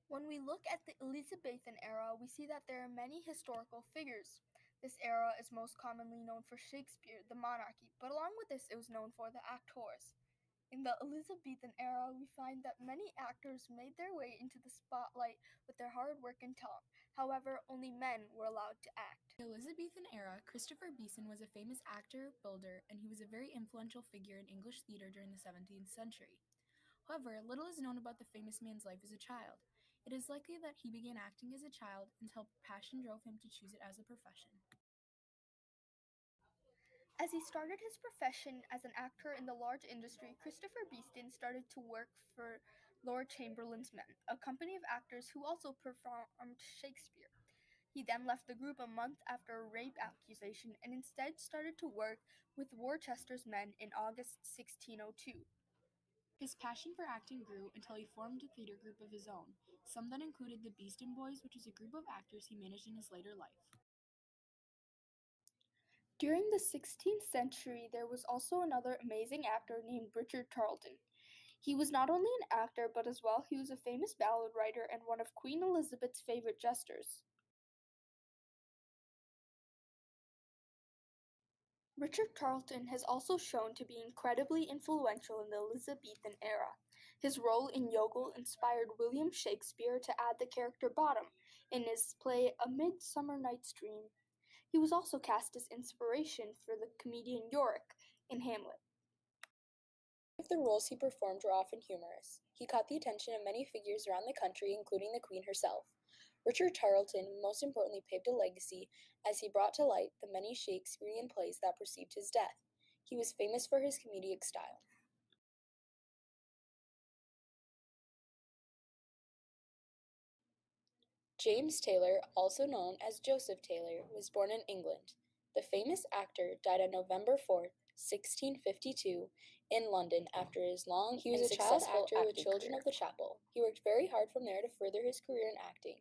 When we look at the Elizabethan era, we see that there are many historical figures. This era is most commonly known for Shakespeare, the monarchy, but along with this, it was known for the actors. In the Elizabethan era, we find that many actors made their way into the spotlight with their hard work and talent. However, only men were allowed to act. In the Elizabethan era, Christopher Beeson was a famous actor, builder, and he was a very influential figure in English theater during the 17th century. However, little is known about the famous man's life as a child. It is likely that he began acting as a child until passion drove him to choose it as a profession. As he started his profession as an actor in the large industry, Christopher Beeston started to work for Lord Chamberlain's Men, a company of actors who also performed Shakespeare. He then left the group a month after a rape accusation and instead started to work with Worcester's Men in August 1602. His passion for acting grew until he formed a theater group of his own. Some then included the Beeston Boys, which is a group of actors he managed in his later life. During the 16th century, there was also another amazing actor named Richard Tarleton. He was not only an actor, but as well he was a famous ballad writer and one of Queen Elizabeth's favorite jesters. Richard Tarleton has also shown to be incredibly influential in the Elizabethan era. His role in Youghal inspired William Shakespeare to add the character Bottom in his play A Midsummer Night's Dream. He was also cast as inspiration for the comedian Yorick in Hamlet. Many of the roles he performed were often humorous. He caught the attention of many figures around the country, including the Queen herself. Richard Tarleton most importantly paved a legacy as he brought to light the many Shakespearean plays that preceded his death. He was famous for his comedic style. James Taylor, also known as Joseph Taylor, was born in England. The famous actor died on November 4, 1652, in London after his long He was and a child successful actor with acting Children career. of the Chapel. He worked very hard from there to further his career in acting.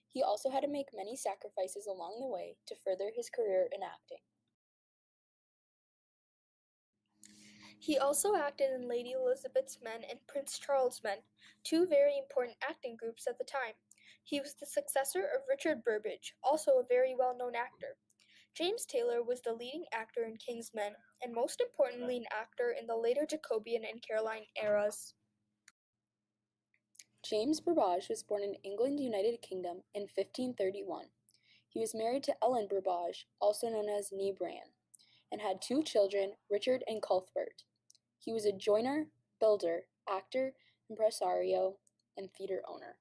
He also had to make many sacrifices along the way to further his career in acting. He also acted in Lady Elizabeth's Men and Prince Charles' Men, two very important acting groups at the time. He was the successor of Richard Burbage, also a very well-known actor. James Taylor was the leading actor in King's Men, and most importantly an actor in the later Jacobean and Caroline eras. James Burbage was born in England, United Kingdom, in 1531. He was married to Ellen Burbage, also known as Nee Bran, and had two children, Richard and Cuthbert. He was a joiner, builder, actor, impresario, and theater owner.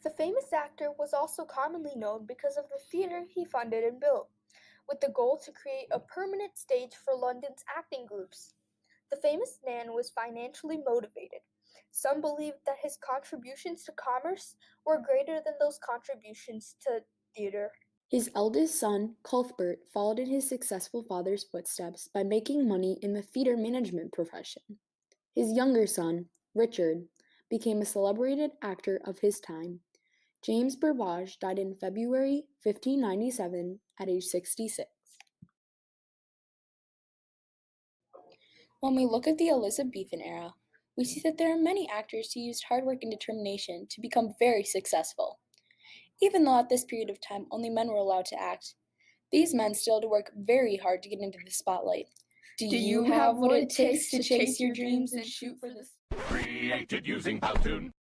The famous actor was also commonly known because of the theatre he funded and built, with the goal to create a permanent stage for London's acting groups. The famous man was financially motivated. Some believed that his contributions to commerce were greater than those contributions to theater. His eldest son, Cuthbert, followed in his successful father's footsteps by making money in the theater management profession. His younger son, Richard, became a celebrated actor of his time. James Burbage died in February 1597 at age 66. When we look at the Elizabethan era, we see that there are many actors who used hard work and determination to become very successful. Even though at this period of time only men were allowed to act, these men still had to work very hard to get into the spotlight. Do you have what it takes to chase your dreams and shoot for the Created using Powtoon.